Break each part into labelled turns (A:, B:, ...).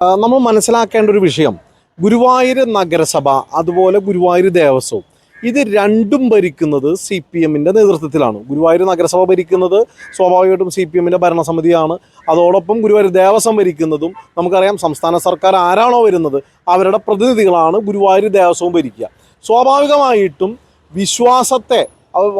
A: നമ്മൾ മനസ്സിലാക്കേണ്ട ഒരു വിഷയം ഗുരുവായൂർ നഗരസഭ അതുപോലെ ഗുരുവായൂർ ദേവസ്വം ഇത് രണ്ടും ഭരിക്കുന്നത് സി പി എമ്മിൻ്റെ നേതൃത്വത്തിലാണ്. ഗുരുവായൂർ നഗരസഭ ഭരിക്കുന്നത് സ്വാഭാവികമായിട്ടും സി പി എമ്മിൻ്റെ ഭരണസമിതിയാണ്. അതോടൊപ്പം ഗുരുവായൂർ ദേവസ്വം ഭരിക്കുന്നതും നമുക്കറിയാം സംസ്ഥാന സർക്കാർ ആരാണോ വരുന്നത് അവരുടെ പ്രതിനിധികളാണ് ഗുരുവായൂർ ദേവസ്വം ഭരിക്കുക. സ്വാഭാവികമായിട്ടും വിശ്വാസത്തെ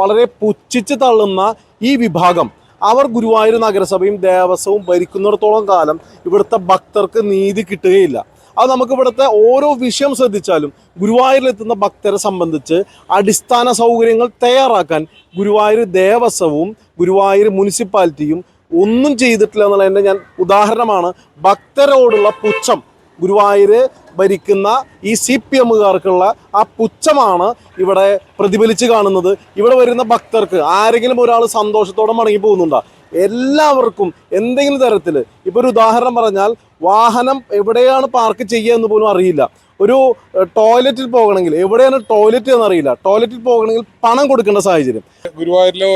A: വളരെ പുച്ഛിച്ച് തള്ളുന്ന ഈ വിഭാഗം അവർ ഗുരുവായൂർ നഗരസഭയും ദേവസ്വവും ഭരിക്കുന്നിടത്തോളം കാലം ഇവിടുത്തെ ഭക്തർക്ക് നീതി കിട്ടുകയില്ല. അത് നമുക്ക് ഇവിടുത്തെ ഓരോ വിഷയം ശ്രദ്ധിച്ചാലും ഗുരുവായൂരിലെത്തുന്ന ഭക്തരെ സംബന്ധിച്ച് അടിസ്ഥാന സൗകര്യങ്ങൾ തയ്യാറാക്കാൻ ഗുരുവായൂർ ദേവസ്വവും ഗുരുവായൂർ മുനിസിപ്പാലിറ്റിയും ഒന്നും ചെയ്തിട്ടില്ല എന്നുള്ളതിൻ്റെ ഞാൻ ഉദാഹരണമാണ്. ഭക്തരോടുള്ള പുച്ഛം ഗുരുവായൂർ ഭരിക്കുന്ന ഈ സി പി എമ്മുകാർക്കുള്ള ആ പുച്ഛമാണ് ഇവിടെ പ്രതിഫലിച്ച് കാണുന്നത്. ഇവിടെ വരുന്ന ഭക്തർക്ക് ആരെങ്കിലും ഒരാൾ സന്തോഷത്തോടെ മടങ്ങി പോകുന്നുണ്ടോ? എല്ലാവർക്കും എന്തെങ്കിലും തരത്തിൽ ഇപ്പോൾ ഒരു ഉദാഹരണം പറഞ്ഞാൽ വാഹനം എവിടെയാണ് പാർക്ക് ചെയ്യുക എന്ന് പോലും അറിയില്ല. ഒരു ടോയ്ലറ്റിൽ പോകണമെങ്കിൽ എവിടെയാണ് ടോയ്ലറ്റ് എന്നറിയില്ല. ടോയ്ലറ്റിൽ പോകണമെങ്കിൽ പണം കൊടുക്കേണ്ട സാഹചര്യം.
B: ഗുരുവായൂരിലെ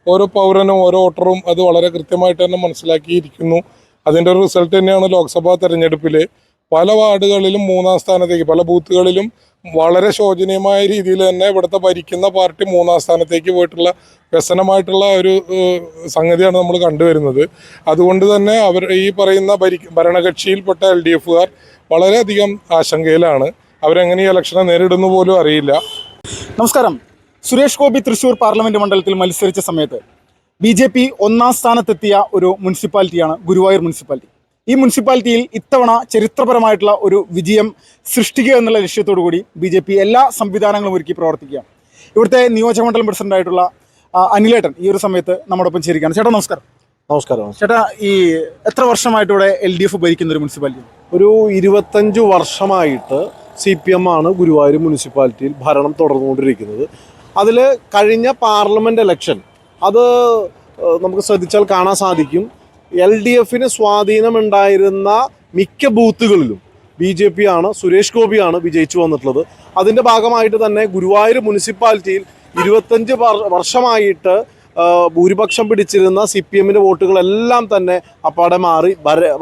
B: ഓരോ പൗരനും ഓരോ വോട്ടറും അത് വളരെ കൃത്യമായിട്ട് തന്നെ മനസ്സിലാക്കിയിരിക്കുന്നു. അതിൻ്റെ ഒരു റിസൾട്ട് തന്നെയാണ് ലോക്സഭാ തെരഞ്ഞെടുപ്പിൽ പല വാർഡുകളിലും 3-ാം സ്ഥാനത്തേക്ക്, പല ബൂത്തുകളിലും വളരെ ശോചനീയമായ രീതിയിൽ തന്നെ ഇവിടുത്തെ ഭരിക്കുന്ന പാർട്ടി 3-ാം സ്ഥാനത്തേക്ക് പോയിട്ടുള്ള വ്യസനമായിട്ടുള്ള ഒരു സംഗതിയാണ് നമ്മൾ കണ്ടുവരുന്നത്. അതുകൊണ്ട് തന്നെ അവർ ഈ പറയുന്ന ഭരണകക്ഷിയിൽപ്പെട്ട LDFകാർ വളരെയധികം ആശങ്കയിലാണ്. അവരെങ്ങനെ ഈ ഇലക്ഷനെ നേരിടുന്നു പോലും അറിയില്ല.
C: നമസ്കാരം. സുരേഷ് ഗോപി തൃശ്ശൂർ പാർലമെൻറ്റ് മണ്ഡലത്തിൽ മത്സരിച്ച സമയത്ത് BJP 1-ാം സ്ഥാനത്തെത്തിയ ഒരു മുനിസിപ്പാലിറ്റിയാണ് ഗുരുവായൂർ മുനിസിപ്പാലിറ്റി. ഈ മുനിസിപ്പാലിറ്റിയിൽ ഇത്തവണ ചരിത്രപരമായിട്ടുള്ള ഒരു വിജയം സൃഷ്ടിക്കുക എന്നുള്ള ലക്ഷ്യത്തോടു കൂടി BJP എല്ലാ സംവിധാനങ്ങളും ഒരുക്കി പ്രവർത്തിക്കുകയാണ്. ഇവിടുത്തെ നിയോജകമണ്ഡലം പ്രസിഡന്റായിട്ടുള്ള അനിലേട്ടൻ ഈ ഒരു സമയത്ത് നമ്മോടൊപ്പം ചേരുകയാണ്. ചേട്ടാ നമസ്കാരം.
A: നമസ്കാരം.
C: ചേട്ടാ, ഈ എത്ര വർഷമായിട്ട് ഇവിടെ LDF ഭരിക്കുന്ന ഒരു മുനിസിപ്പാലിറ്റി?
A: ഒരു 25 വർഷമായിട്ട് CPM ആണ് ഗുരുവായൂർ മുനിസിപ്പാലിറ്റിയിൽ ഭരണം തുടർന്നുകൊണ്ടിരിക്കുന്നത്. അതിൽ കഴിഞ്ഞ പാർലമെൻറ്റ് ഇലക്ഷൻ അത് നമുക്ക് ശ്രദ്ധിച്ചാൽ കാണാൻ സാധിക്കും. LDFന് സ്വാധീനമുണ്ടായിരുന്ന മിക്ക ബൂത്തുകളിലും BJP ആണ്, സുരേഷ് ഗോപിയാണ് വിജയിച്ചു വന്നിട്ടുള്ളത്. അതിൻ്റെ ഭാഗമായിട്ട് തന്നെ ഗുരുവായൂർ മുനിസിപ്പാലിറ്റിയിൽ 25 വർഷമായിട്ട് ഭൂരിപക്ഷം പിടിച്ചിരുന്ന CPMൻ്റെ വോട്ടുകളെല്ലാം തന്നെ അപ്പാടെ മാറി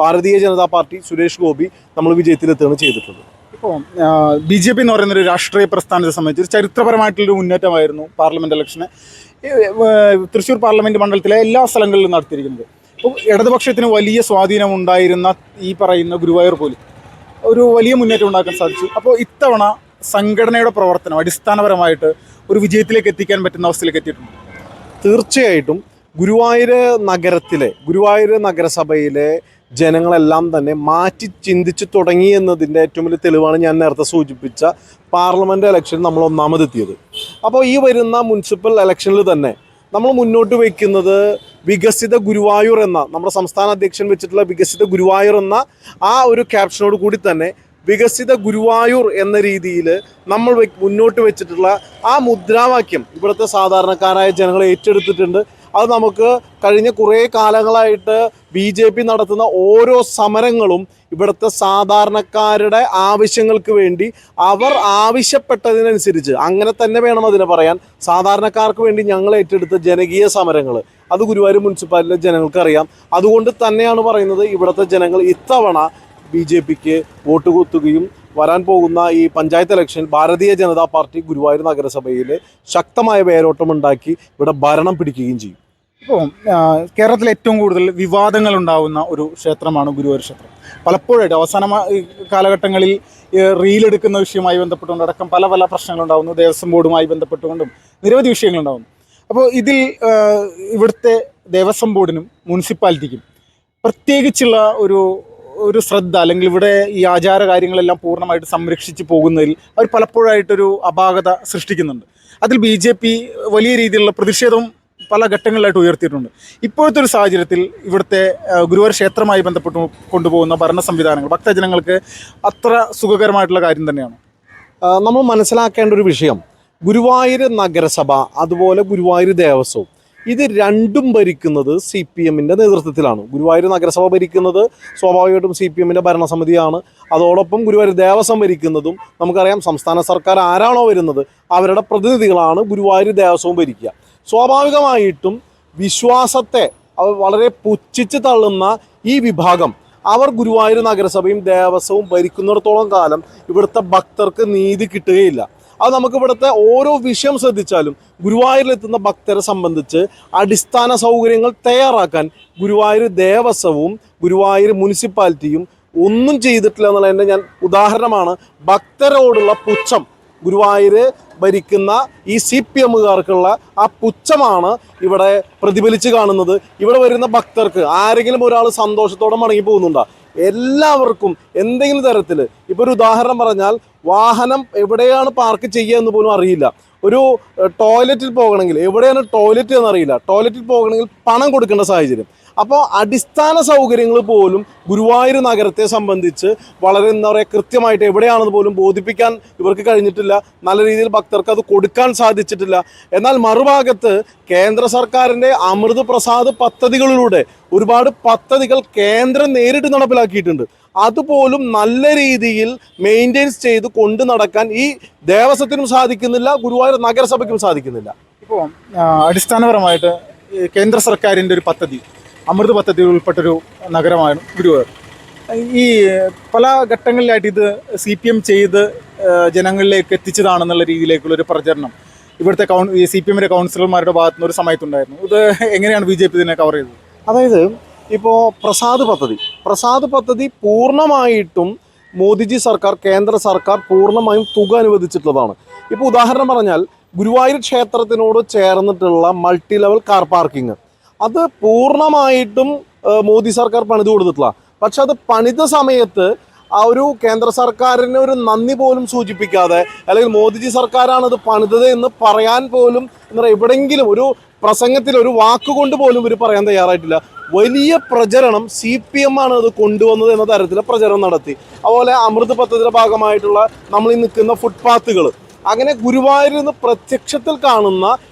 A: ഭാരതീയ ജനതാ പാർട്ടി സുരേഷ് ഗോപി നമ്മൾ വിജയത്തിലെത്തുകയാണ് ചെയ്തിട്ടുള്ളത്.
C: ഇപ്പോൾ BJP എന്ന് പറയുന്നൊരു രാഷ്ട്രീയ പ്രസ്ഥാനത്തെ സംബന്ധിച്ച് ചരിത്രപരമായിട്ടുള്ളൊരു മുന്നേറ്റമായിരുന്നു പാർലമെൻറ്റ് ഇലക്ഷന് തൃശ്ശൂർ പാർലമെൻറ്റ് മണ്ഡലത്തിലെ എല്ലാ സ്ഥലങ്ങളിലും നടത്തിയിരിക്കുന്നത്. അപ്പോൾ ഇടതുപക്ഷത്തിന് വലിയ സ്വാധീനം ഉണ്ടായിരുന്ന ഈ പറയുന്ന ഗുരുവായൂർ പോലും ഒരു വലിയ മുന്നേറ്റം ഉണ്ടാക്കാൻ സാധിച്ചു. അപ്പോൾ ഇത്തവണ സംഘടനയുടെ പ്രവർത്തനം അടിസ്ഥാനപരമായിട്ട് ഒരു വിജയത്തിലേക്ക് എത്തിക്കാൻ പറ്റുന്ന അവസ്ഥയിലേക്ക് എത്തിയിട്ടുണ്ട്.
A: തീർച്ചയായിട്ടും ഗുരുവായൂർ നഗരസഭയിലെ ജനങ്ങളെല്ലാം തന്നെ മാറ്റി ചിന്തിച്ച് തുടങ്ങി എന്നതിൻ്റെ ഏറ്റവും വലിയ തെളിവാണ് ഞാൻ നേരത്തെ സൂചിപ്പിച്ച പാർലമെൻറ്റ് ഇലക്ഷൻ നമ്മൾ ഒന്നാമതെത്തിയത്. അപ്പോൾ ഈ വരുന്ന മുനിസിപ്പൽ ഇലക്ഷനിൽ തന്നെ നമ്മൾ മുന്നോട്ട് വയ്ക്കുന്നത് വികസിത ഗുരുവായൂർ എന്ന നമ്മുടെ സംസ്ഥാന അധ്യക്ഷൻ വെച്ചിട്ടുള്ള വികസിത ഗുരുവായൂർ എന്ന ആ ഒരു ക്യാപ്ഷനോട് കൂടി തന്നെ വികസിത ഗുരുവായൂർ എന്ന രീതിയിൽ നമ്മൾ മുന്നോട്ട് വെച്ചിട്ടുള്ള ആ മുദ്രാവാക്യം ഇവിടുത്തെ സാധാരണക്കാരായ ജനങ്ങൾ ഏറ്റെടുത്തിട്ടുണ്ട്. അത് നമുക്ക് കഴിഞ്ഞ കുറേ കാലങ്ങളായിട്ട് BJP നടത്തുന്ന ഓരോ സമരങ്ങളും ഇവിടുത്തെ സാധാരണക്കാരുടെ ആവശ്യങ്ങൾക്ക് വേണ്ടി അവർ ആവശ്യപ്പെട്ടതിനനുസരിച്ച് അങ്ങനെ തന്നെ വേണം അതിനെ പറയാൻ, സാധാരണക്കാർക്ക് വേണ്ടി ഞങ്ങൾ ഏറ്റെടുത്ത ജനകീയ സമരങ്ങൾ അത് ഗുരുവായൂർ മുനിസിപ്പാലിറ്റിയിലെ ജനങ്ങൾക്ക് അറിയാം. അതുകൊണ്ട് തന്നെയാണ് പറയുന്നത് ഇവിടുത്തെ ജനങ്ങൾ ഇത്തവണ BJPക്ക് വോട്ട് കുത്തുകയും വരാൻ പോകുന്ന ഈ പഞ്ചായത്ത് ഇലക്ഷൻ ഭാരതീയ ജനതാ പാർട്ടി ഗുരുവായൂർ നഗരസഭയിൽ ശക്തമായ വേരോട്ടമുണ്ടാക്കി ഇവിടെ ഭരണം പിടിക്കുകയും ചെയ്യും.
C: ഇപ്പോൾ കേരളത്തിൽ ഏറ്റവും കൂടുതൽ വിവാദങ്ങൾ ഉണ്ടാകുന്ന ഒരു ക്ഷേത്രമാണ് ഗുരുവായൂർ ക്ഷേത്രം. പലപ്പോഴായിട്ട് അവസാന കാലഘട്ടങ്ങളിൽ റീലെടുക്കുന്ന വിഷയവുമായി ബന്ധപ്പെട്ടുകൊണ്ട് അടക്കം പല പല പ്രശ്നങ്ങളുണ്ടാകുന്നു. ദേവസ്വം ബോർഡുമായി ബന്ധപ്പെട്ടുകൊണ്ടും നിരവധി വിഷയങ്ങളുണ്ടാകുന്നു. അപ്പോൾ ഇതിൽ ഇവിടുത്തെ ദേവസ്വം ബോർഡിനും മുനിസിപ്പാലിറ്റിക്കും പ്രത്യേകിച്ചുള്ള ഒരു ശ്രദ്ധ അല്ലെങ്കിൽ ഇവിടെ ഈ ആചാര കാര്യങ്ങളെല്ലാം പൂർണ്ണമായിട്ട് സംരക്ഷിച്ച് പോകുന്നതിൽ അവർ പലപ്പോഴായിട്ടൊരു അപാകത സൃഷ്ടിക്കുന്നുണ്ട്. അതിൽ BJP വലിയ രീതിയിലുള്ള പ്രതിഷേധവും പല ഘട്ടങ്ങളിലായിട്ട് ഉയർത്തിയിട്ടുണ്ട്. ഇപ്പോഴത്തെ ഒരു സാഹചര്യത്തിൽ ഇവിടുത്തെ ഗുരുവായൂർ ക്ഷേത്രവുമായി ബന്ധപ്പെട്ട് കൊണ്ടുപോകുന്ന ഭരണ സംവിധാനങ്ങൾ ഭക്തജനങ്ങൾക്ക് അത്ര സുഖകരമായിട്ടുള്ള കാര്യം തന്നെയാണ്.
A: നമ്മൾ മനസ്സിലാക്കേണ്ട ഒരു വിഷയം ഗുരുവായൂർ നഗരസഭ അതുപോലെ ഗുരുവായൂർ ദേവസ്വം ഇത് രണ്ടും ഭരിക്കുന്നത് CPMൻ്റെ നേതൃത്വത്തിലാണ്. ഗുരുവായൂർ നഗരസഭ ഭരിക്കുന്നത് സ്വാഭാവികമായിട്ടും CPMൻ്റെ ഭരണസമിതിയാണ്. അതോടൊപ്പം ഗുരുവായൂർ ദേവസ്വം ഭരിക്കുന്നതും നമുക്കറിയാം സംസ്ഥാന സർക്കാർ ആരാണോ വരുന്നത് അവരുടെ പ്രതിനിധികളാണ് ഗുരുവായൂർ ദേവസ്വം ഭരിക്കുക. സ്വാഭാവികമായിട്ടും വിശ്വാസത്തെ വളരെ പുച്ഛിച്ച് തള്ളുന്ന ഈ വിഭാഗം അവർ ഗുരുവായൂർ നഗരസഭയും ദേവസ്വവും ഭരിക്കുന്നിടത്തോളം കാലം ഇവിടുത്തെ ഭക്തർക്ക് നീതി കിട്ടുകയില്ല. അത് നമുക്ക് ഇവിടുത്തെ ഓരോ വിഷയം ശ്രദ്ധിച്ചാലും ഗുരുവായൂരിലെത്തുന്ന ഭക്തരെ സംബന്ധിച്ച് അടിസ്ഥാന സൗകര്യങ്ങൾ തയ്യാറാക്കാൻ ഗുരുവായൂർ ദേവസ്വവും ഗുരുവായൂർ മുനിസിപ്പാലിറ്റിയും ഒന്നും ചെയ്തിട്ടില്ല എന്നുള്ളതിൻ്റെ ഞാൻ ഉദാഹരണമാണ് ഭക്തരോടുള്ള പുച്ഛം. ഗുരുവായൂർ ഭരിക്കുന്ന ഈ CPMകാർക്കുള്ള ആ പുച്ഛമാണ് ഇവിടെ പ്രതിഫലിച്ച് കാണുന്നത്. ഇവിടെ വരുന്ന ഭക്തർക്ക് ആരെങ്കിലും ഒരാൾ സന്തോഷത്തോടെ മടങ്ങി പോകുന്നുണ്ടോ? എല്ലാവർക്കും എന്തെങ്കിലും തരത്തിൽ ഇപ്പോൾ ഒരു ഉദാഹരണം പറഞ്ഞാൽ വാഹനം എവിടെയാണ് പാർക്ക് ചെയ്യുക എന്ന് പോലും അറിയില്ല. ഒരു ടോയ്ലറ്റിൽ പോകണമെങ്കിൽ എവിടെയാണ് ടോയ്ലറ്റ് എന്നറിയില്ല. ടോയ്ലറ്റിൽ പോകണമെങ്കിൽ പണം കൊടുക്കേണ്ട സാഹചര്യം. അപ്പോൾ അടിസ്ഥാന സൗകര്യങ്ങൾ പോലും ഗുരുവായൂർ നഗരത്തെ സംബന്ധിച്ച് വളരെ എന്താ പറയുക കൃത്യമായിട്ട് എവിടെയാണെന്ന് പോലും ബോധിപ്പിക്കാൻ ഇവർക്ക് കഴിഞ്ഞിട്ടില്ല. നല്ല രീതിയിൽ ഭക്തർക്ക് അത് കൊടുക്കാൻ സാധിച്ചിട്ടില്ല. എന്നാൽ മറുഭാഗത്ത് കേന്ദ്ര സർക്കാരിൻ്റെ അമൃത് പ്രസാദ് പദ്ധതികളിലൂടെ ഒരുപാട് പദ്ധതികൾ കേന്ദ്രം നേരിട്ട് നടപ്പിലാക്കിയിട്ടുണ്ട്. അതുപോലും നല്ല രീതിയിൽ മെയിൻറ്റെയിൻസ് ചെയ്ത് കൊണ്ടു നടക്കാൻ ഈ ദേവസ്വത്തിനും സാധിക്കുന്നില്ല, ഗുരുവായൂർ നഗരസഭയ്ക്കും സാധിക്കുന്നില്ല.
C: ഇപ്പോൾ അടിസ്ഥാനപരമായിട്ട് കേന്ദ്ര സർക്കാരിൻ്റെ ഒരു പദ്ധതി, അമൃത് പദ്ധതിയിൽ ഉൾപ്പെട്ടൊരു നഗരമാണ് ഗുരുവായൂർ. ഈ പല ഘട്ടങ്ങളിലായിട്ട് ഇത് CPM ചെയ്ത് ജനങ്ങളിലേക്ക് എത്തിച്ചതാണെന്നുള്ള രീതിയിലേക്കുള്ളൊരു പ്രചരണം ഇവിടുത്തെ CPMൻ്റെ കൗൺസിലർമാരുടെ ഭാഗത്തു നിന്ന് ഒരു സമയത്തുണ്ടായിരുന്നു. ഇത് എങ്ങനെയാണ് BJP ഇതിനെ കവർ ചെയ്തത്?
A: അതായത് ഇപ്പോൾ പ്രസാദ് പദ്ധതി പൂർണ്ണമായിട്ടും മോദിജി സർക്കാർ, കേന്ദ്ര സർക്കാർ പൂർണ്ണമായും തുക അനുവദിച്ചിട്ടുള്ളതാണ്. ഇപ്പോൾ ഉദാഹരണം പറഞ്ഞാൽ ഗുരുവായൂർ ക്ഷേത്രത്തിനോട് ചേർന്നിട്ടുള്ള മൾട്ടി ലെവൽ കാർ പാർക്കിംഗ് അത് പൂർണ്ണമായിട്ടും മോദി സർക്കാർ പണിത് കൊടുത്തിട്ടുള്ള. പക്ഷെ അത് പണിത സമയത്ത് ആ ഒരു കേന്ദ്ര സർക്കാരിന് ഒരു നന്ദി പോലും സൂചിപ്പിക്കാതെ, അല്ലെങ്കിൽ മോദിജി സർക്കാരാണ് അത് പണിതത് എന്ന് പറയാൻ പോലും എന്താ പറയുക എവിടെയെങ്കിലും ഒരു പ്രസംഗത്തിൽ ഒരു വാക്കുകൊണ്ട് പോലും ഇവർ പറയാൻ തയ്യാറായിട്ടില്ല. വലിയ പ്രചരണം CPM ആണ് അത് കൊണ്ടുവന്നത് എന്ന തരത്തിലെ പ്രചരണം നടത്തി. അതുപോലെ അമൃത് പദ്ധതിയുടെ ഭാഗമായിട്ടുള്ള നമ്മൾ ഈ നിൽക്കുന്ന ഫുട്പാത്തുകൾ, അങ്ങനെ ഗുരുവായൂരിൽ നിന്ന് പ്രത്യക്ഷത്തിൽ കാണുന്ന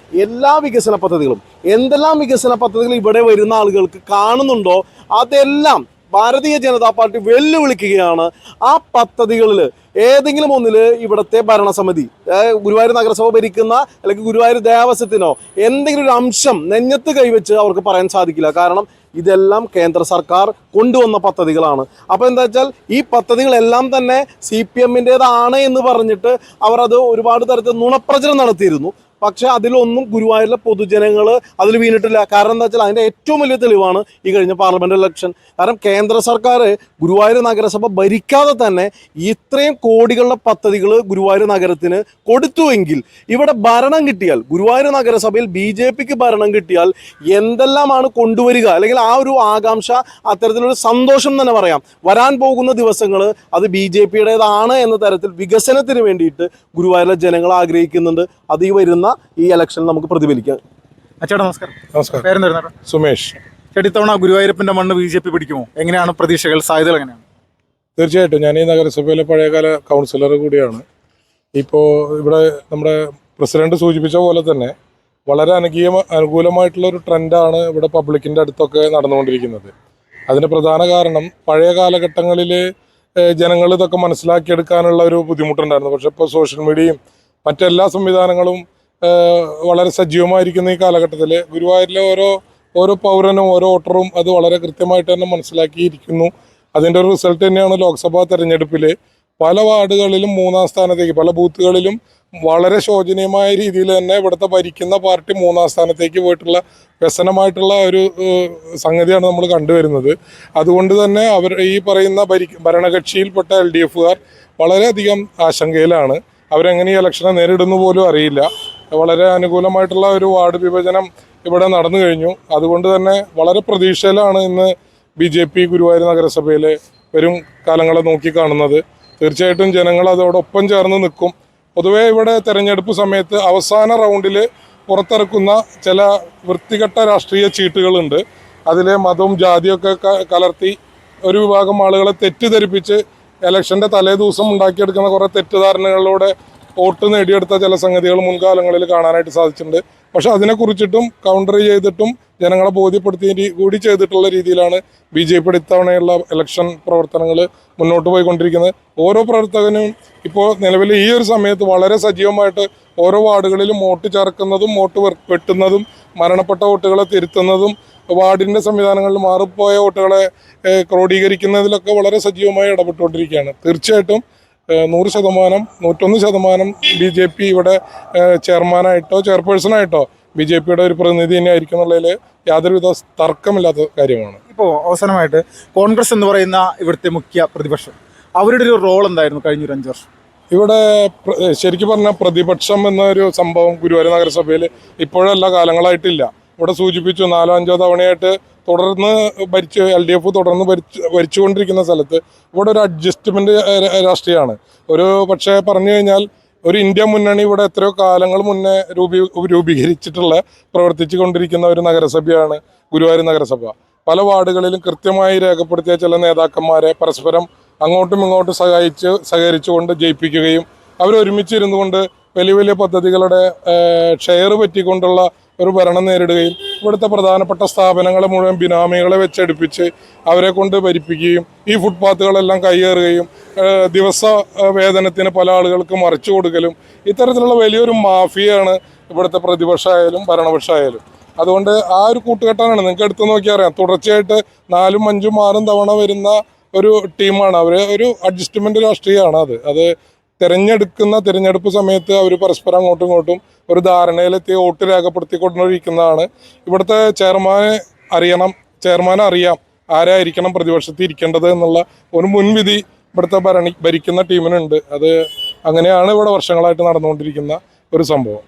A: എല്ലാ വികസന പദ്ധതികളും, എന്തെല്ലാം വികസന പദ്ധതികൾ ഇവിടെ വരുന്ന ആളുകൾക്ക് കാണുന്നുണ്ടോ അതെല്ലാം ഭാരതീയ ജനതാ പാർട്ടി വെല്ലുവിളിക്കുകയാണ്. ആ പദ്ധതികളിൽ ഏതെങ്കിലും ഒന്നിൽ ഇവിടുത്തെ ഭരണസമിതി, ഗുരുവായൂർ നഗരസഭ ഭരിക്കുന്ന അല്ലെങ്കിൽ ഗുരുവായൂർ ദേവസ്വത്തിനോ എന്തെങ്കിലും ഒരു അംശം നെഞ്ഞത്ത് കൈവച്ച് അവർക്ക് പറയാൻ സാധിക്കില്ല. കാരണം ഇതെല്ലാം കേന്ദ്ര സർക്കാർ കൊണ്ടുവന്ന പദ്ധതികളാണ്. അപ്പോൾ എന്താ വെച്ചാൽ ഈ പദ്ധതികളെല്ലാം തന്നെ CPMൻ്റേതാണ് എന്ന് പറഞ്ഞിട്ട് അവർ അത് ഒരുപാട് തരത്തിൽ നുണപ്രചരണം നടത്തിയിരുന്നു. പക്ഷെ അതിലൊന്നും ഗുരുവായൂരിലെ പൊതുജനങ്ങൾ അതിൽ വീണിട്ടില്ല. കാരണം എന്താ വെച്ചാൽ അതിൻ്റെ ഏറ്റവും വലിയ തെളിവാണ് ഈ കഴിഞ്ഞ പാർലമെൻറ്റ് ഇലക്ഷൻ. കാരണം കേന്ദ്ര സർക്കാർ ഗുരുവായൂർ നഗരസഭ ഭരിക്കാതെ തന്നെ ഇത്രയും കോടികളുടെ പദ്ധതികൾ ഗുരുവായൂർ നഗരത്തിന് കൊടുത്തുവെങ്കിൽ ഇവിടെ ഭരണം കിട്ടിയാൽ, ഗുരുവായൂർ നഗരസഭയിൽ BJPക്ക് ഭരണം കിട്ടിയാൽ എന്തെല്ലാമാണ് കൊണ്ടുവരിക, അല്ലെങ്കിൽ ആ ഒരു ആകാംക്ഷ, അത്തരത്തിലൊരു സന്തോഷം തന്നെ പറയാം. വരാൻ പോകുന്ന ദിവസങ്ങൾ അത് BJPയുടേതാണ് എന്ന തരത്തിൽ വികസനത്തിന് വേണ്ടിയിട്ട് ഗുരുവായൂരിലെ ജനങ്ങൾ ആഗ്രഹിക്കുന്നുണ്ട്. അത് ഈ വരുന്ന ഈ ഇലക്ഷനിൽ നമുക്ക് പ്രതിഫലിക്കാം.
C: ചേട്ടാ നമസ്കാരം.
B: നമസ്കാരം.
C: പേരെന്തായിരുന്നു?
B: സുമേഷ്.
C: ചേട്ടാ ഇത്തവണ ഗുരുവായൂരപ്പൻ്റെ മണ്ണ് BJP പിടിക്കുമോ? എങ്ങനെയാണ് പ്രതീക്ഷകൾ, സാധ്യതകൾ എങ്ങനെയാണ്?
B: തീർച്ചയായിട്ടും ഞാൻ ഈ നഗരസഭയിലെ പഴയകാല കൗൺസിലർ കൂടിയാണ്. ഇപ്പോൾ ഇവിടെ നമ്മുടെ പ്രസിഡന്റ് സൂചിപ്പിച്ച പോലെ തന്നെ വളരെ അനുകൂലമായിട്ടുള്ള ഒരു ട്രെൻഡാണ് ഇവിടെ പബ്ലിക്കിൻ്റെ അടുത്തൊക്കെ നടന്നുകൊണ്ടിരിക്കുന്നത്. അതിന് പ്രധാന കാരണം പഴയ കാലഘട്ടങ്ങളിൽ ജനങ്ങൾ ഇതൊക്കെ മനസ്സിലാക്കിയെടുക്കാനുള്ള ഒരു ബുദ്ധിമുട്ടുണ്ടായിരുന്നു. പക്ഷെ ഇപ്പോൾ സോഷ്യൽ മീഡിയയും മറ്റെല്ലാ സംവിധാനങ്ങളും വളരെ സജീവമായിരിക്കുന്ന ഈ കാലഘട്ടത്തിൽ ഗുരുവായൂരിലെ ഓരോ പൗരനും ഓരോ വോട്ടറും അത് വളരെ കൃത്യമായിട്ട് തന്നെ മനസ്സിലാക്കിയിരിക്കുന്നു. അതിൻ്റെ ഒരു റിസൾട്ട് തന്നെയാണ് ലോക്സഭാ തെരഞ്ഞെടുപ്പിൽ പല വാർഡുകളിലും 3-ാം സ്ഥാനത്തേക്ക്, പല ബൂത്തുകളിലും വളരെ ശോചനീയമായ രീതിയിൽ തന്നെ ഇവിടുത്തെ ഭരിക്കുന്ന പാർട്ടി 3-ാം സ്ഥാനത്തേക്ക് പോയിട്ടുള്ള വ്യസനമായിട്ടുള്ള ഒരു സംഗതിയാണ് നമ്മൾ കണ്ടുവരുന്നത്. അതുകൊണ്ട് തന്നെ ഈ പറയുന്ന ഭരണകക്ഷിയിൽപ്പെട്ട LDFകാർ വളരെയധികം ആശങ്കയിലാണ്. അവരെങ്ങനെ ഈ ഇലക്ഷനെ നേരിടുന്നു പോലും അറിയില്ല. വളരെ അനുകൂലമായിട്ടുള്ള ഒരു വാർഡ് വിഭജനം ഇവിടെ നടന്നു കഴിഞ്ഞു. അതുകൊണ്ട് തന്നെ വളരെ പ്രതീക്ഷയിലാണ് ഇന്ന് BJP ഗുരുവായൂർ നഗരസഭയിൽ വരും കാലങ്ങളെ നോക്കിക്കാണുന്നത്. തീർച്ചയായിട്ടും ജനങ്ങൾ അതോടൊപ്പം ചേർന്ന് നിൽക്കും. പൊതുവേ ഇവിടെ തെരഞ്ഞെടുപ്പ് സമയത്ത് അവസാന റൗണ്ടിൽ പുറത്തിറക്കുന്ന ചില വൃത്തികെട്ട രാഷ്ട്രീയ ചീട്ടുകളുണ്ട്. അതിൽ മതവും ജാതിയൊക്കെ കലർത്തി ഒരു വിഭാഗം ആളുകളെ തെറ്റിദ്ധരിപ്പിച്ച് ഇലക്ഷൻ്റെ തലേ ദിവസം ഉണ്ടാക്കിയെടുക്കുന്ന കുറേ തെറ്റിദ്ധാരണകളിലൂടെ വോട്ട് നേടിയെടുത്ത ചില സംഗതികൾ മുൻകാലങ്ങളിൽ കാണാനായിട്ട് സാധിച്ചിട്ടുണ്ട്. പക്ഷെ അതിനെക്കുറിച്ചിട്ടും കൗണ്ടർ ചെയ്തിട്ടും ജനങ്ങളെ ബോധ്യപ്പെടുത്തി കൂടി ചെയ്തിട്ടുള്ള രീതിയിലാണ് BJP ഇത്തവണയുള്ള ഇലക്ഷൻ പ്രവർത്തനങ്ങൾ മുന്നോട്ട് പോയിക്കൊണ്ടിരിക്കുന്നത്. ഓരോ പ്രവർത്തകനും ഇപ്പോൾ നിലവിൽ ഈ ഒരു സമയത്ത് വളരെ സജീവമായിട്ട് ഓരോ വാർഡുകളിലും വോട്ട് ചേർക്കുന്നതും വോട്ട് വെട്ടുന്നതും മരണപ്പെട്ട വോട്ടുകളെ തിരുത്തുന്നതും വാർഡിൻ്റെ സംവിധാനങ്ങളിൽ മാറിപ്പോയ വോട്ടുകളെ ക്രോഡീകരിക്കുന്നതിലൊക്കെ വളരെ സജീവമായി ഇടപെട്ടുകൊണ്ടിരിക്കുകയാണ്. തീർച്ചയായിട്ടും 100%, 101% BJP ഇവിടെ ചെയർമാനായിട്ടോ ചെയർപേഴ്സണായിട്ടോ BJPയുടെ ഒരു പ്രതിനിധി തന്നെ ആയിരിക്കും എന്നുള്ളതിൽ യാതൊരുവിധ തർക്കമില്ലാത്ത കാര്യമാണ്.
C: ഇപ്പോൾ അവസാനമായിട്ട് കോൺഗ്രസ് എന്ന് പറയുന്ന ഇവിടുത്തെ മുഖ്യ പ്രതിപക്ഷം, അവരുടെ ഒരു റോൾ എന്തായിരുന്നു കഴിഞ്ഞ ഒരു 5 വർഷം?
B: ഇവിടെ ശരിക്കും പറഞ്ഞാൽ പ്രതിപക്ഷം എന്നൊരു സംഭവം ഗുരുവായൂർ നഗരസഭയിൽ ഇപ്പോഴല്ല, കാലങ്ങളായിട്ടില്ല. ഇവിടെ സൂചിപ്പിച്ചു 4-5 തവണയായിട്ട് തുടർന്ന് LDF തുടർന്ന് ഭരിച്ചുകൊണ്ടിരിക്കുന്ന സ്ഥലത്ത് ഇവിടെ ഒരു അഡ്ജസ്റ്റ്മെന്റ് രാഷ്ട്രീയമാണ്. പക്ഷേ പറഞ്ഞു കഴിഞ്ഞാൽ ഒരു ഇന്ത്യ മുന്നണി ഇവിടെ എത്രയോ കാലങ്ങൾ മുന്നേ രൂപീകരിച്ചിട്ടുള്ള പ്രവർത്തിച്ചു കൊണ്ടിരിക്കുന്ന ഒരു നഗരസഭയാണ് ഗുരുവായൂർ നഗരസഭ. പല വാർഡുകളിലും കൃത്യമായി രേഖപ്പെടുത്തിയ ചില നേതാക്കന്മാരെ പരസ്പരം അങ്ങോട്ടും ഇങ്ങോട്ടും സഹകരിച്ചുകൊണ്ട് ജയിപ്പിക്കുകയും അവരൊരുമിച്ചിരുന്നു കൊണ്ട് വലിയ വലിയ പദ്ധതികളുടെ ഷെയർ പറ്റിക്കൊണ്ടുള്ള ഒരു ഭരണം നേരിടുകയും ഇവിടുത്തെ പ്രധാനപ്പെട്ട സ്ഥാപനങ്ങളെ മുഴുവൻ ബിനാമികളെ വെച്ചടുപ്പിച്ച് അവരെ കൊണ്ട് ഭരിപ്പിക്കുകയും ഈ ഫുട്പാത്തുകളെല്ലാം കയ്യേറുകയും ദിവസ വേതനത്തിന് പല ആളുകൾക്ക് മറിച്ചു കൊടുക്കലും ഇത്തരത്തിലുള്ള വലിയൊരു മാഫിയാണ് ഇവിടുത്തെ പ്രതിപക്ഷമായാലും ഭരണപക്ഷമായാലും. അതുകൊണ്ട് ആ ഒരു കൂട്ടുകെട്ടാനാണ് നിങ്ങൾക്ക് എടുത്തു നോക്കിയാൽ അറിയാം. തുടർച്ചയായിട്ട് 4, 5, 6 തവണ വരുന്ന ഒരു ടീമാണ്. അവർ ഒരു അഡ്ജസ്റ്റ്മെന്റ് രാഷ്ട്രീയമാണ്. അത് തിരഞ്ഞെടുപ്പ് സമയത്ത് അവർ പരസ്പരം അങ്ങോട്ടും ഇങ്ങോട്ടും ഒരു ധാരണയിലെത്തി വോട്ട് രേഖപ്പെടുത്തിക്കൊണ്ടിരിക്കുന്നതാണ്. ഇവിടുത്തെ ചെയർമാനെ അറിയാം ആരായിരിക്കണം പ്രതിപക്ഷത്തിൽ ഇരിക്കേണ്ടത് എന്നുള്ള ഒരു മുൻവിധി ഇവിടുത്തെ ഭരിക്കുന്ന ടീമിനുണ്ട്. അത് അങ്ങനെയാണ് ഇവിടെ വർഷങ്ങളായിട്ട് നടന്നുകൊണ്ടിരിക്കുന്ന ഒരു സംഭവം.